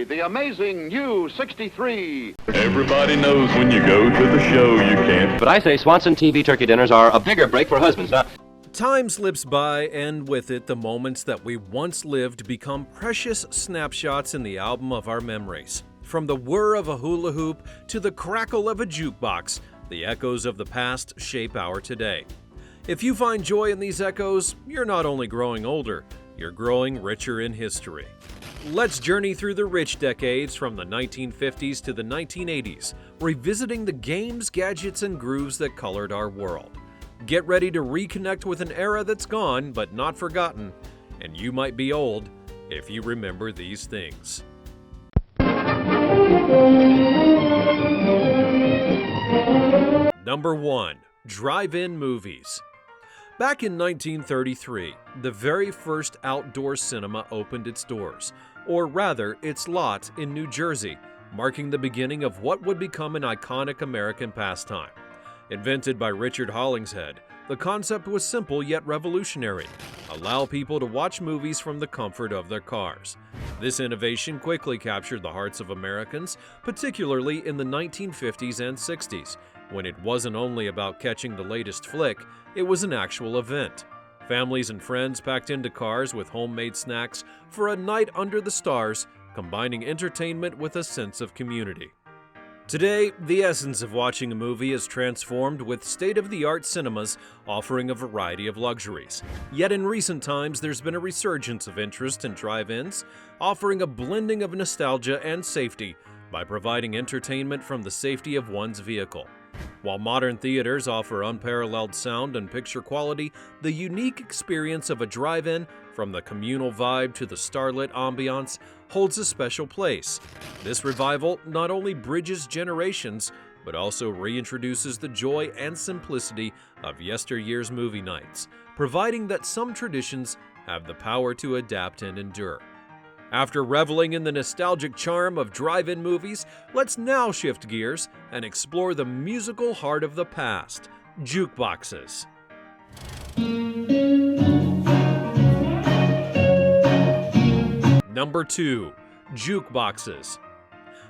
the amazing new 63. Everybody knows when you go to the show you can't. But I say Swanson TV turkey dinners are a bigger break for husbands. Now, time slips by, and with it, the moments that we once lived become precious snapshots in the album of our memories. From the whir of a hula hoop to the crackle of a jukebox, the echoes of the past shape our today. If you find joy in these echoes, you're not only growing older, you're growing richer in history. Let's journey through the rich decades from the 1950s to the 1980s, revisiting the games, gadgets, and grooves that colored our world. Get ready to reconnect with an era that's gone but not forgotten, and you might be old if you remember these things. Number 1. Drive-in movies. Back in 1933, the very first outdoor cinema opened its doors, or rather, its lot in New Jersey, marking the beginning of what would become an iconic American pastime. Invented by Richard Hollingshead, the concept was simple yet revolutionary: allow people to watch movies from the comfort of their cars. This innovation quickly captured the hearts of Americans, particularly in the 1950s and 60s, when it wasn't only about catching the latest flick, it was an actual event. Families and friends packed into cars with homemade snacks for a night under the stars, combining entertainment with a sense of community. Today, the essence of watching a movie is transformed with state-of-the-art cinemas offering a variety of luxuries. Yet in recent times, there's been a resurgence of interest in drive-ins, offering a blending of nostalgia and safety by providing entertainment from the safety of one's vehicle. While modern theaters offer unparalleled sound and picture quality, the unique experience of a drive-in, from the communal vibe to the starlit ambiance, holds a special place. This revival not only bridges generations, but also reintroduces the joy and simplicity of yesteryear's movie nights, providing that some traditions have the power to adapt and endure. After reveling in the nostalgic charm of drive-in movies, let's now shift gears and explore the musical heart of the past, jukeboxes. Number 2. Jukeboxes.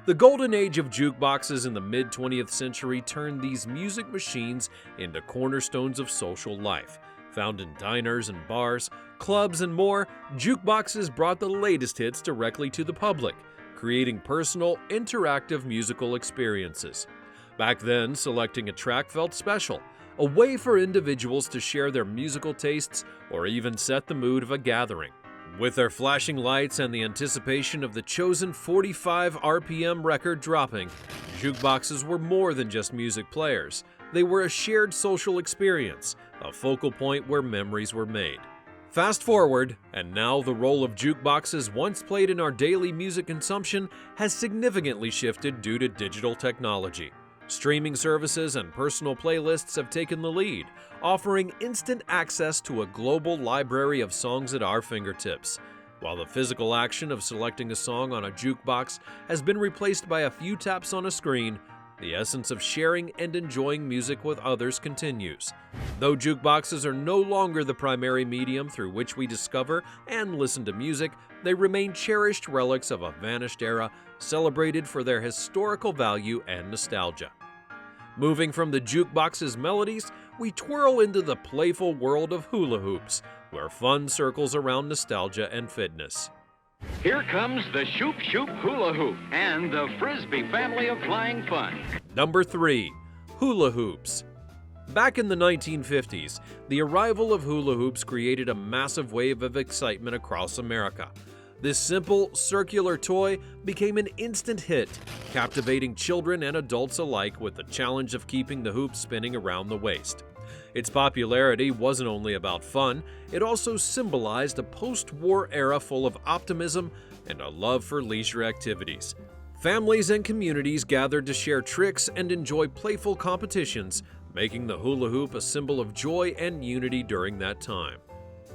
The golden age of jukeboxes in the mid-20th century turned these music machines into cornerstones of social life. Found in diners and bars, clubs, and more, jukeboxes brought the latest hits directly to the public, creating personal, interactive musical experiences. Back then, selecting a track felt special, a way for individuals to share their musical tastes or even set the mood of a gathering. With their flashing lights and the anticipation of the chosen 45 RPM record dropping, jukeboxes were more than just music players. They were a shared social experience, a focal point where memories were made. Fast forward, and now the role of jukeboxes once played in our daily music consumption has significantly shifted due to digital technology. Streaming services and personal playlists have taken the lead, offering instant access to a global library of songs at our fingertips. While the physical action of selecting a song on a jukebox has been replaced by a few taps on a screen, the essence of sharing and enjoying music with others continues. Though jukeboxes are no longer the primary medium through which we discover and listen to music, they remain cherished relics of a vanished era, celebrated for their historical value and nostalgia. Moving from the jukebox's melodies, we twirl into the playful world of hula hoops, where fun circles around nostalgia and fitness. Here comes the Shoop Shoop Hula Hoop and the Frisbee family of flying fun. Number 3. Hula Hoops. Back in the 1950s, the arrival of hula hoops created a massive wave of excitement across America. This simple, circular toy became an instant hit, captivating children and adults alike with the challenge of keeping the hoop spinning around the waist. Its popularity wasn't only about fun, it also symbolized a post-war era full of optimism and a love for leisure activities. Families and communities gathered to share tricks and enjoy playful competitions, making the hula hoop a symbol of joy and unity during that time.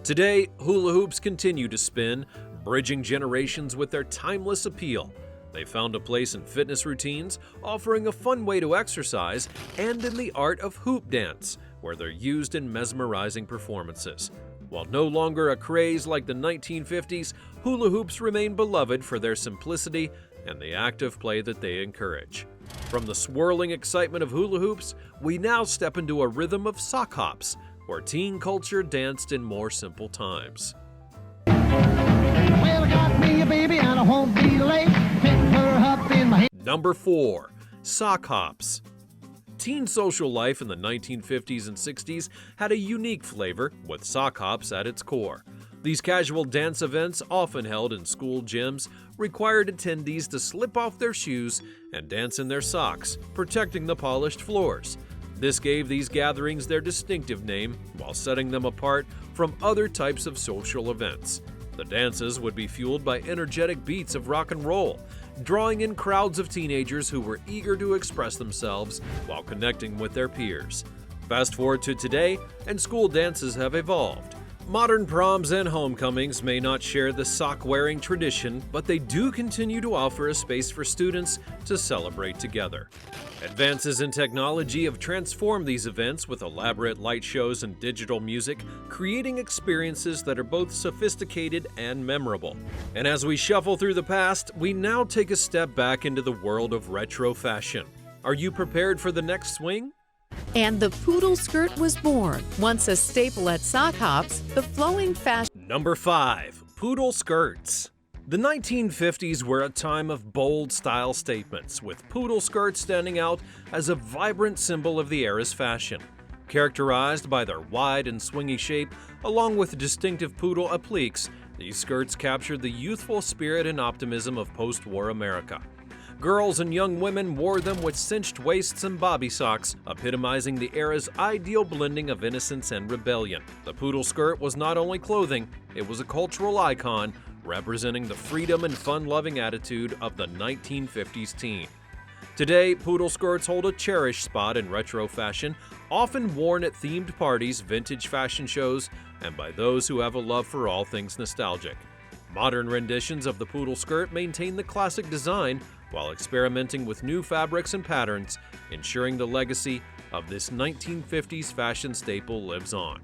Today, hula hoops continue to spin, bridging generations with their timeless appeal. They found a place in fitness routines, offering a fun way to exercise, and in the art of hoop dance, where they're used in mesmerizing performances. While no longer a craze like the 1950s, hula hoops remain beloved for their simplicity and the active play that they encourage. From the swirling excitement of hula hoops, we now step into a rhythm of sock hops, where teen culture danced in more simple times. Well, I got me a baby and I won't be late. Pick her up in my... Number 4. Sock hops. Teen social life in the 1950s and 60s had a unique flavor, with sock hops at its core. These casual dance events, often held in school gyms, required attendees to slip off their shoes and dance in their socks, protecting the polished floors. This gave these gatherings their distinctive name, while setting them apart from other types of social events. The dances would be fueled by energetic beats of rock and roll, drawing in crowds of teenagers who were eager to express themselves while connecting with their peers. Fast forward to today, and school dances have evolved. Modern proms and homecomings may not share the sock-wearing tradition, but they do continue to offer a space for students to celebrate together. Advances in technology have transformed these events with elaborate light shows and digital music, creating experiences that are both sophisticated and memorable. And as we shuffle through the past, we now take a step back into the world of retro fashion. Are you prepared for the next swing? And the poodle skirt was born. Once a staple at sock hops, the flowing fashion... Number 5. Poodle Skirts. The 1950s were a time of bold style statements, with poodle skirts standing out as a vibrant symbol of the era's fashion. Characterized by their wide and swingy shape, along with distinctive poodle appliques, these skirts captured the youthful spirit and optimism of post-war America. Girls and young women wore them with cinched waists and bobby socks, epitomizing the era's ideal blending of innocence and rebellion. The poodle skirt was not only clothing, it was a cultural icon, representing the freedom and fun-loving attitude of the 1950s teen. Today, poodle skirts hold a cherished spot in retro fashion, often worn at themed parties, vintage fashion shows, and by those who have a love for all things nostalgic. Modern renditions of the poodle skirt maintain the classic design while experimenting with new fabrics and patterns, ensuring the legacy of this 1950s fashion staple lives on.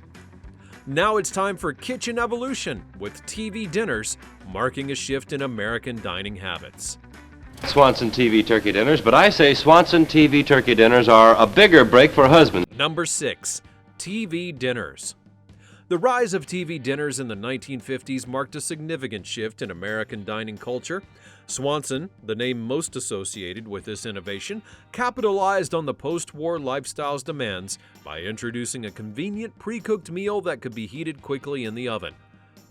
Now it's time for kitchen evolution, with TV dinners marking a shift in American dining habits. Swanson TV turkey dinners, but I say Swanson TV turkey dinners are a bigger break for husbands. Number 6. TV dinners. The rise of TV dinners in the 1950s marked a significant shift in American dining culture. Swanson, the name most associated with this innovation, capitalized on the post-war lifestyle's demands by introducing a convenient pre-cooked meal that could be heated quickly in the oven.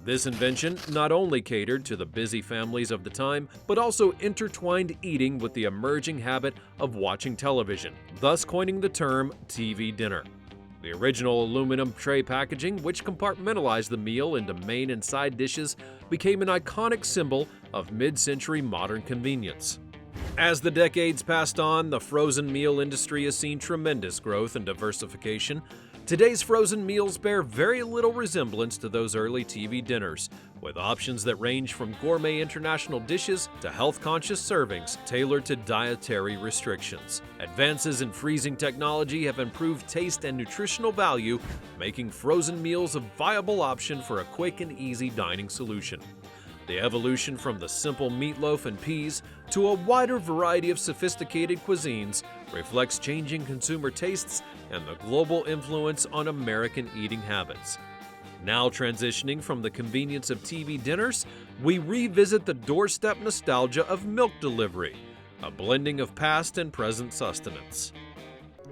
This invention not only catered to the busy families of the time, but also intertwined eating with the emerging habit of watching television, thus coining the term TV dinner. The original aluminum tray packaging, which compartmentalized the meal into main and side dishes, became an iconic symbol of mid-century modern convenience. As the decades passed on, the frozen meal industry has seen tremendous growth and diversification. Today's frozen meals bear very little resemblance to those early TV dinners, with options that range from gourmet international dishes to health-conscious servings tailored to dietary restrictions. Advances in freezing technology have improved taste and nutritional value, making frozen meals a viable option for a quick and easy dining solution. The evolution from the simple meatloaf and peas to a wider variety of sophisticated cuisines reflects changing consumer tastes and the global influence on American eating habits. Now transitioning from the convenience of TV dinners, we revisit the doorstep nostalgia of milk delivery, a blending of past and present sustenance.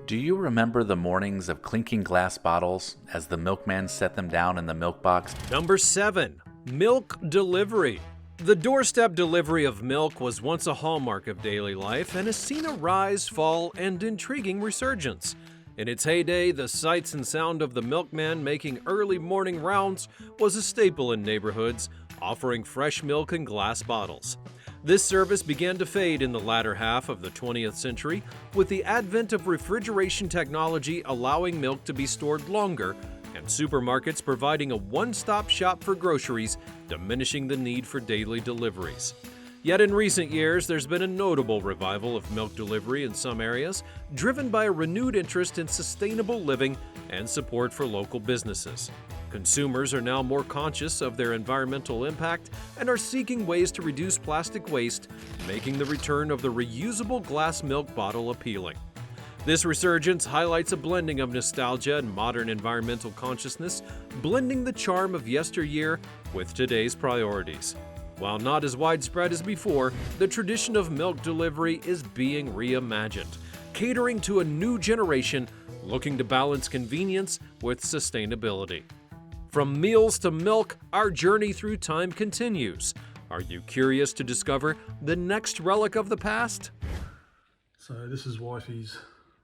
Do you remember the mornings of clinking glass bottles as the milkman set them down in the milk box? Number 7. Milk delivery. The doorstep delivery of milk was once a hallmark of daily life and has seen a rise, fall, and intriguing resurgence. In its heyday, the sights and sound of the milkman making early morning rounds was a staple in neighborhoods, offering fresh milk in glass bottles. This service began to fade in the latter half of the 20th century, with the advent of refrigeration technology allowing milk to be stored longer, and supermarkets providing a one-stop shop for groceries, diminishing the need for daily deliveries. Yet in recent years, there's been a notable revival of milk delivery in some areas, driven by a renewed interest in sustainable living and support for local businesses. Consumers are now more conscious of their environmental impact and are seeking ways to reduce plastic waste, making the return of the reusable glass milk bottle appealing. This resurgence highlights a blending of nostalgia and modern environmental consciousness, blending the charm of yesteryear with today's priorities. While not as widespread as before, the tradition of milk delivery is being reimagined, catering to a new generation looking to balance convenience with sustainability. From meals to milk, our journey through time continues. Are you curious to discover the next relic of the past? So this is Wifey's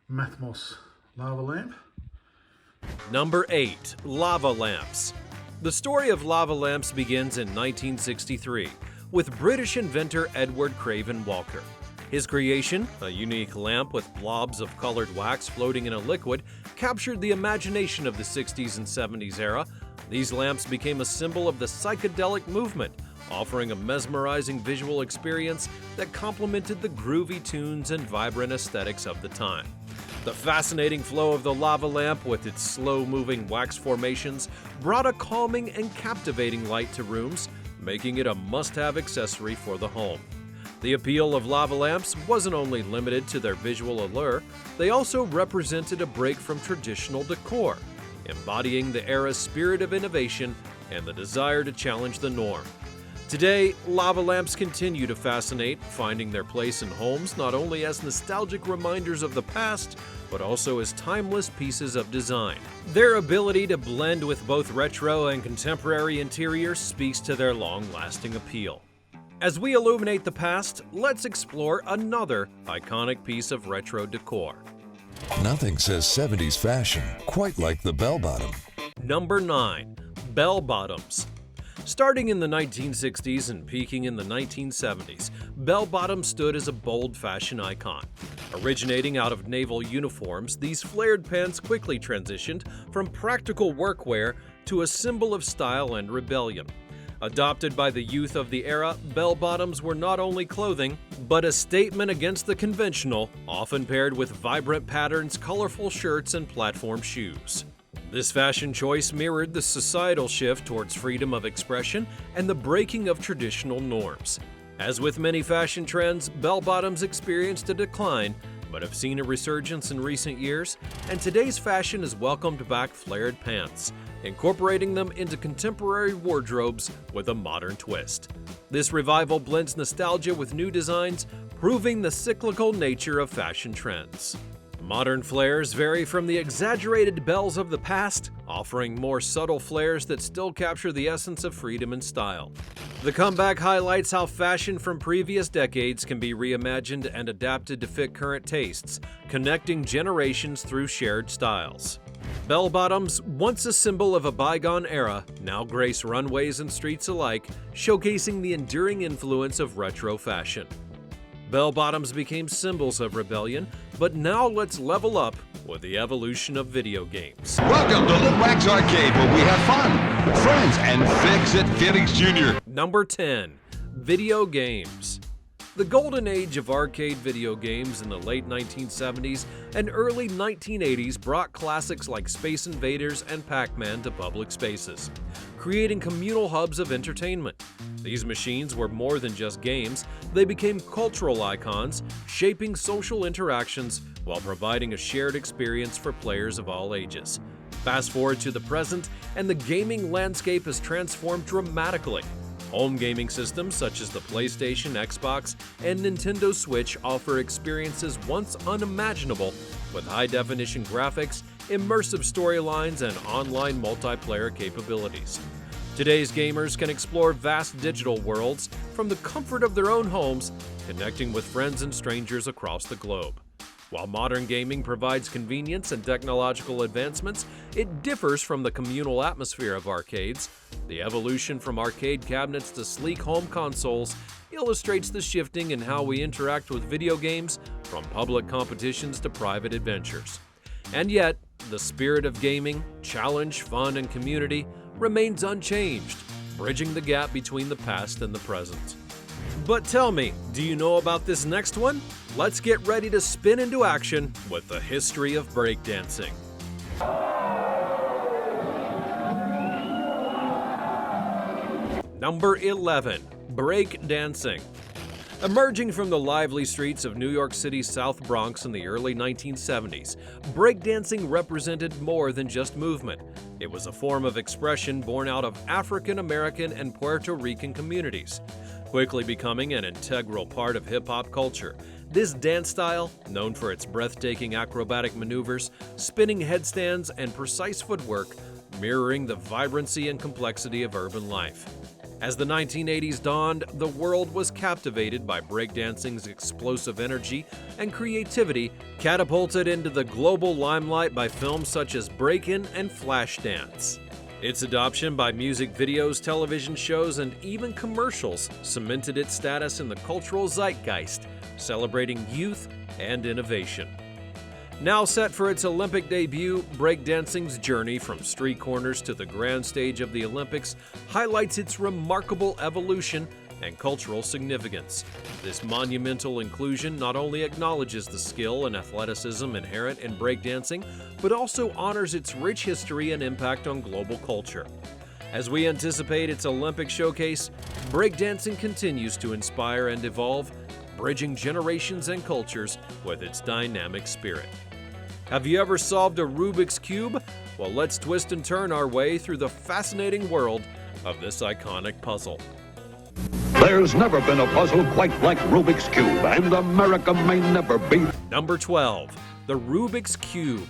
Mathmos lava lamp. Number 8. Lava lamps. The story of lava lamps begins in 1963 with British inventor Edward Craven Walker. His creation, a unique lamp with blobs of colored wax floating in a liquid, captured the imagination of the 60s and 70s era. These lamps became a symbol of the psychedelic movement, offering a mesmerizing visual experience that complemented the groovy tunes and vibrant aesthetics of the time. The fascinating flow of the lava lamp with its slow-moving wax formations brought a calming and captivating light to rooms, making it a must-have accessory for the home. The appeal of lava lamps wasn't only limited to their visual allure, they also represented a break from traditional decor, embodying the era's spirit of innovation and the desire to challenge the norm. Today, lava lamps continue to fascinate, finding their place in homes not only as nostalgic reminders of the past, but also as timeless pieces of design. Their ability to blend with both retro and contemporary interiors speaks to their long-lasting appeal. As we illuminate the past, let's explore another iconic piece of retro decor. Nothing says 70s fashion quite like the bell-bottom. Number 9. Bell bottoms. Starting in the 1960s and peaking in the 1970s, bell-bottoms stood as a bold fashion icon. Originating out of naval uniforms, these flared pants quickly transitioned from practical workwear to a symbol of style and rebellion. Adopted by the youth of the era, bell-bottoms were not only clothing, but a statement against the conventional, often paired with vibrant patterns, colorful shirts, and platform shoes. This fashion choice mirrored the societal shift towards freedom of expression and the breaking of traditional norms. As with many fashion trends, bell-bottoms experienced a decline, but have seen a resurgence in recent years, and today's fashion has welcomed back flared pants, incorporating them into contemporary wardrobes with a modern twist. This revival blends nostalgia with new designs, proving the cyclical nature of fashion trends. Modern flares vary from the exaggerated bells of the past, offering more subtle flares that still capture the essence of freedom and style. The comeback highlights how fashion from previous decades can be reimagined and adapted to fit current tastes, connecting generations through shared styles. Bell-bottoms, once a symbol of a bygone era, now grace runways and streets alike, showcasing the enduring influence of retro fashion. Bell-bottoms became symbols of rebellion, but now let's level up with the evolution of video games. Welcome to Little Wax Arcade, where we have fun, friends, and Fix-It Felix Jr. Number 10. Video games. The golden age of arcade video games in the late 1970s and early 1980s brought classics like Space Invaders and Pac-Man to public spaces, creating communal hubs of entertainment. These machines were more than just games, they became cultural icons, shaping social interactions while providing a shared experience for players of all ages. Fast forward to the present, and the gaming landscape has transformed dramatically. Home gaming systems such as the PlayStation, Xbox, and Nintendo Switch offer experiences once unimaginable with high-definition graphics, immersive storylines, and online multiplayer capabilities. Today's gamers can explore vast digital worlds from the comfort of their own homes, connecting with friends and strangers across the globe. While modern gaming provides convenience and technological advancements, it differs from the communal atmosphere of arcades. The evolution from arcade cabinets to sleek home consoles illustrates the shifting in how we interact with video games, from public competitions to private adventures. And yet, the spirit of gaming, challenge, fun, and community remains unchanged, bridging the gap between the past and the present. But tell me, do you know about this next one? Let's get ready to spin into action with the history of breakdancing. Number 11. Break dancing. Emerging from the lively streets of New York City's South Bronx in the early 1970s, breakdancing represented more than just movement. It was a form of expression born out of African American and Puerto Rican communities. Quickly becoming an integral part of hip-hop culture, this dance style, known for its breathtaking acrobatic maneuvers, spinning headstands, and precise footwork, mirroring the vibrancy and complexity of urban life. As the 1980s dawned, the world was captivated by breakdancing's explosive energy and creativity, catapulted into the global limelight by films such as Breakin' and Flashdance. Its adoption by music videos, television shows, and even commercials cemented its status in the cultural zeitgeist, celebrating youth and innovation. Now set for its Olympic debut, breakdancing's journey from street corners to the grand stage of the Olympics highlights its remarkable evolution and cultural significance. This monumental inclusion not only acknowledges the skill and athleticism inherent in breakdancing, but also honors its rich history and impact on global culture. As we anticipate its Olympic showcase, breakdancing continues to inspire and evolve, bridging generations and cultures with its dynamic spirit. Have you ever solved a Rubik's Cube? Well, let's twist and turn our way through the fascinating world of this iconic puzzle. There's never been a puzzle quite like Rubik's Cube, and America may never be. Number 12. The Rubik's Cube.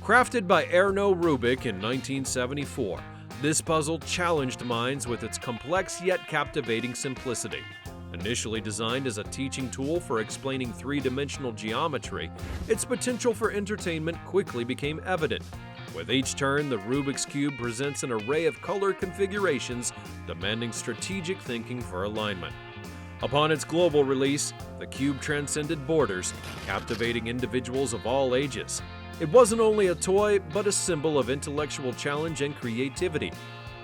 Crafted by Erno Rubik in 1974, this puzzle challenged minds with its complex yet captivating simplicity. Initially designed as a teaching tool for explaining three-dimensional geometry, its potential for entertainment quickly became evident. With each turn, the Rubik's Cube presents an array of color configurations demanding strategic thinking for alignment. Upon its global release, the cube transcended borders, captivating individuals of all ages. It wasn't only a toy, but a symbol of intellectual challenge and creativity.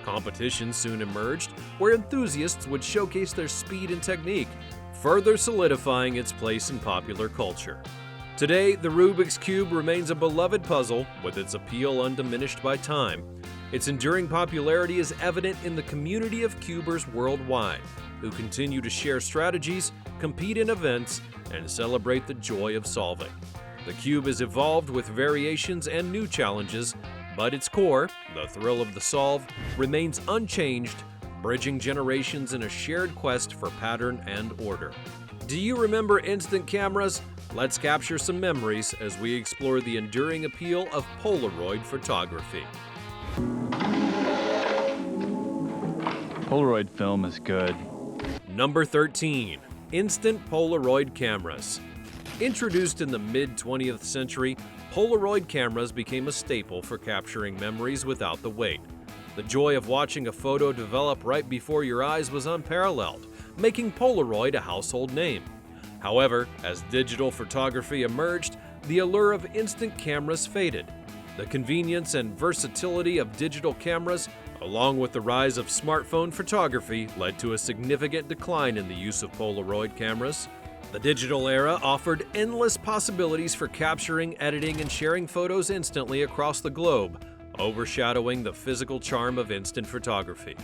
Competitions soon emerged, where enthusiasts would showcase their speed and technique, further solidifying its place in popular culture. Today, the Rubik's Cube remains a beloved puzzle, with its appeal undiminished by time. Its enduring popularity is evident in the community of cubers worldwide, who continue to share strategies, compete in events, and celebrate the joy of solving. The cube has evolved with variations and new challenges, but its core, the thrill of the solve, remains unchanged, bridging generations in a shared quest for pattern and order. Do you remember instant cameras? Let's capture some memories as we explore the enduring appeal of Polaroid photography. Polaroid film is good. Number 13. Instant Polaroid cameras. Introduced in the mid-20th century, Polaroid cameras became a staple for capturing memories without the wait. The joy of watching a photo develop right before your eyes was unparalleled, making Polaroid a household name. However, as digital photography emerged, the allure of instant cameras faded. The convenience and versatility of digital cameras, along with the rise of smartphone photography, led to a significant decline in the use of Polaroid cameras. The digital era offered endless possibilities for capturing, editing, and sharing photos instantly across the globe, overshadowing the physical charm of instant photography.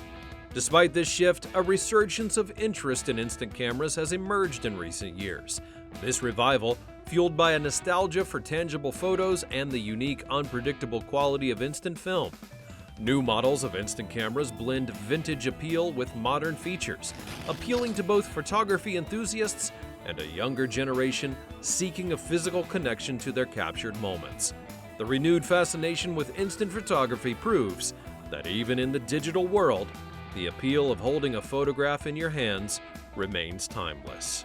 Despite this shift, a resurgence of interest in instant cameras has emerged in recent years. This revival, fueled by a nostalgia for tangible photos and the unique, unpredictable quality of instant film. New models of instant cameras blend vintage appeal with modern features, appealing to both photography enthusiasts and a younger generation seeking a physical connection to their captured moments. The renewed fascination with instant photography proves that even in the digital world, the appeal of holding a photograph in your hands remains timeless.